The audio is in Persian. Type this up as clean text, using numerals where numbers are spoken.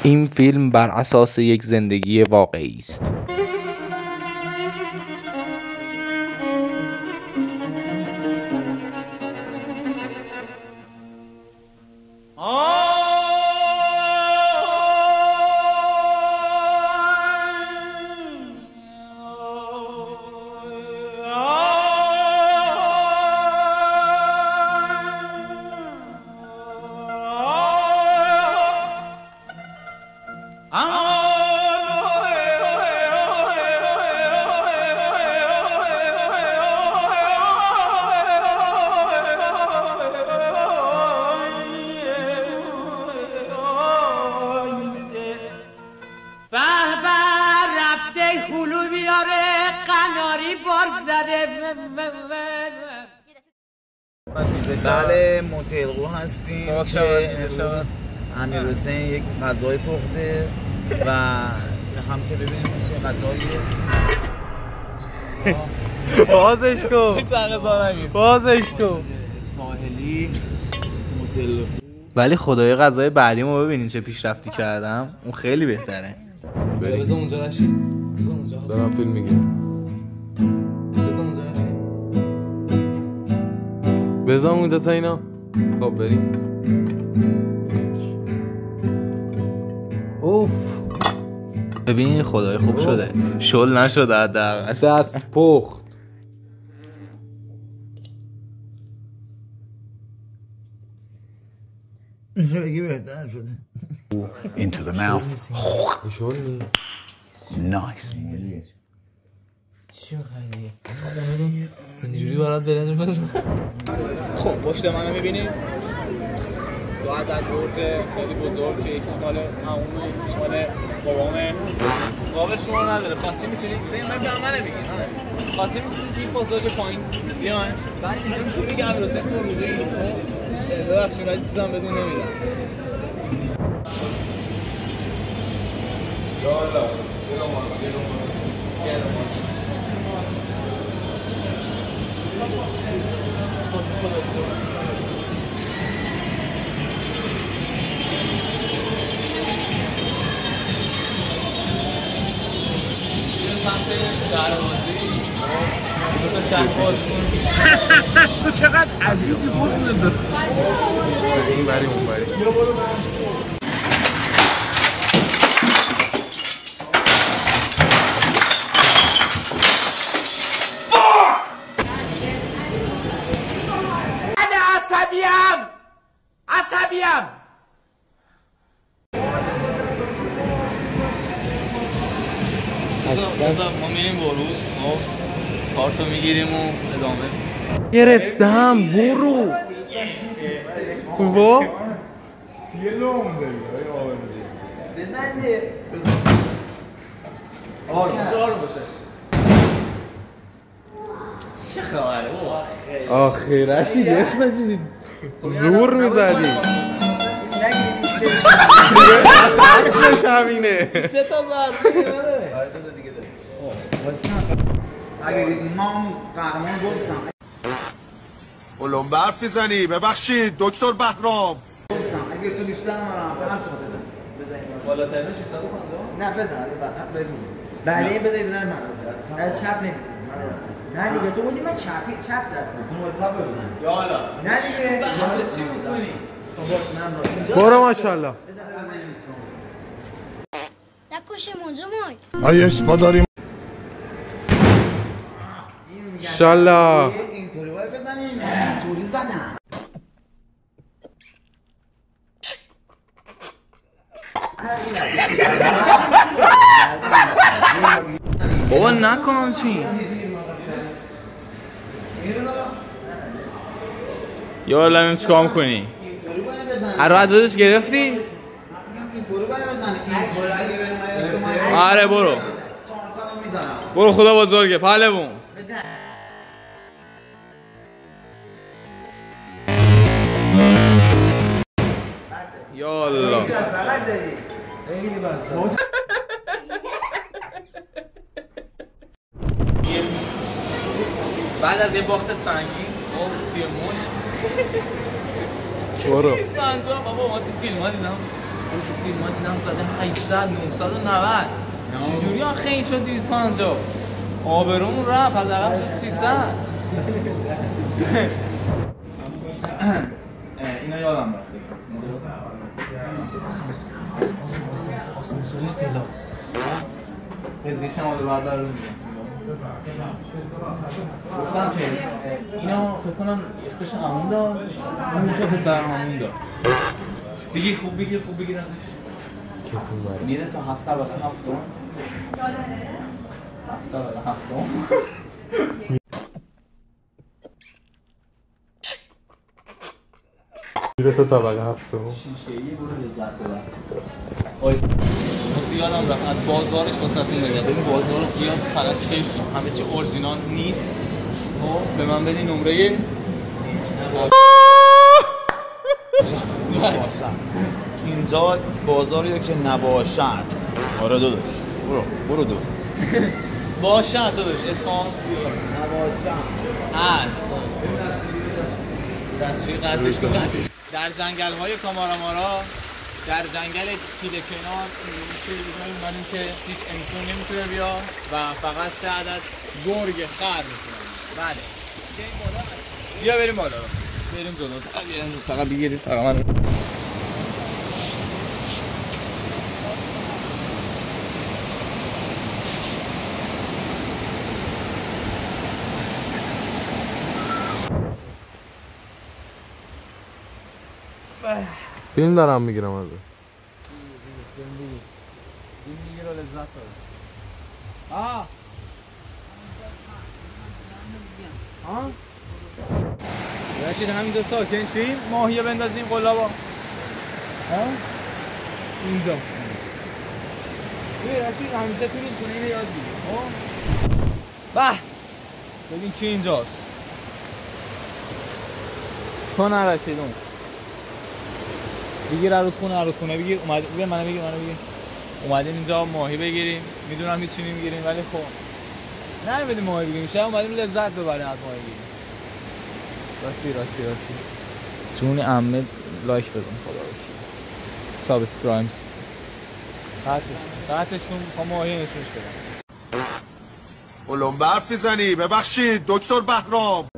این فیلم بر اساس یک زندگی واقعی است. بله موتلقو هستیم که امروز امیرحسین یک غذای پخته و هم که ببینیم چه غذایی. بازش کن بازش کن ساحلی موتلقو. ولی خدای غذای بعدیمو ببینین چه پیشرفتی کردم، اون خیلی بهتره. بذار اونجا نشین، بذار اونجا دارم فیلم میگیرم. بزن اونجا تا اینا. خب بریم. اوف ببین خدای خوب شده، شل نشده حداقل. دست پخت. اینجا بگی بهتر شده. Into the mouth. شل نی. Nice. چی خیلی اینجوری برات برنج بزن. خب پشت منو میبینی؟ دو عدد برج خیلی بزرگ که یکیش مال عمومه یکیش مال بابامه. قابل شما نداره، خواستی میتونی من به من نمیگی، خواستی میتونی این پاساژ پایین بیاین. بعد اینجا میتونی بگی امیرحسین فروغی. ببخشید ولی چیزام بدون نمیدم. یالا تو چقدر عزیزی قربونت برم. این بری اون بری. عصبیم. ما میریم بروز، کارتو میگیریم و ادامه. گرفتم برو. وا یه لوم داری بزن ده. آروم باشه. چه خبره بابا؟ آخرشی گرفت نجیدی زور میزدی. اصلش همینه. 3 تا زد. دیگه اگه ما قهرمان بولسم علوم برف میزنی. ببخشید دکتر بهرام. اگه تو بیشتر نمارم به هر چه بزنم بالاترش 650. نه بزن بعدی بذارید نه من از چپ نمیتونم. نه دیگه تو بودی من چپ دستم. تو واتساپ بزن. یالا نه دیگه بحث چی می‌کنی؟ برو ماشاءالله. نکشیم اونجا مای. آیش ما داریم. انشالله. اینطوری باید بزنیم. اینطوری زدم. بابا نکن چی؟ یا الان چیکار می‌کنی؟ هر عددش گرفتی؟ اینطوری باید بزنیم. اینطوری اگه بریم آره برو. 400 میزنم. برو خدا بزرگه پهلوون. یالا بعد از یه باخت سنگین خب توی مشت برو اسم انجام بابا ما تو فیلم ها دیدم تو فیلم ها دیدم زده 800 990 چجوری آخه این شد 250 آبرومون رفت از عقب شد 300 اینا یادم رفت آسانسورش تلاس قضیه شمال بردار رو میگم گفتم که اینا فکر کنم اختش امون دار اون شو پسر امون دار بگیر خوب بگیر ازش میره تا هفته بعد هفتم میره تا طبقه هفتم شیشه‌ای برو لذت ببر موسی یادم رفت از بازارش واسهتون بگم ببین بازار بیاد فقط کیف همه چی اورجینال نیست خب به من بدین نمره اینجا بازاریه که نباشد. آره داداش برو دو باشد داداش اصفهان نباشد هست دستشوی قطعش کن در جنگل های کامارامارا در جنگل پیله کنار اومدیم که هیچ انسان نمیتونه بیا و فقط 3 عدد گرگ خر میتونه بله بیا بریم بالا بریم جلو فقط بگیرید فقط من فیلم دارم میگیرم ازش این میگه رو لذت داره رشید همینجا ساکن شیم ماهیه بندازیم قلابا اینجا رشید همیشه تو این خونه اینو یاد بگیر به ببین کی اینجاست تو نرسیدون بگیر عروض خونه بگیر منو بگیر اومدیم اینجا ماهی بگیریم میدونم هیچی نمیگیریم ولی خب نمیدیم ماهی بگیریم شاید اومدیم لذت ببریم از ماهی گیری راستی جون احمد لایک بدون خدا باشی سابسکرایبز قطعش کن میخوام ماهی نشونش بدم اولم برف میزنی ببخشید دکتر بهرام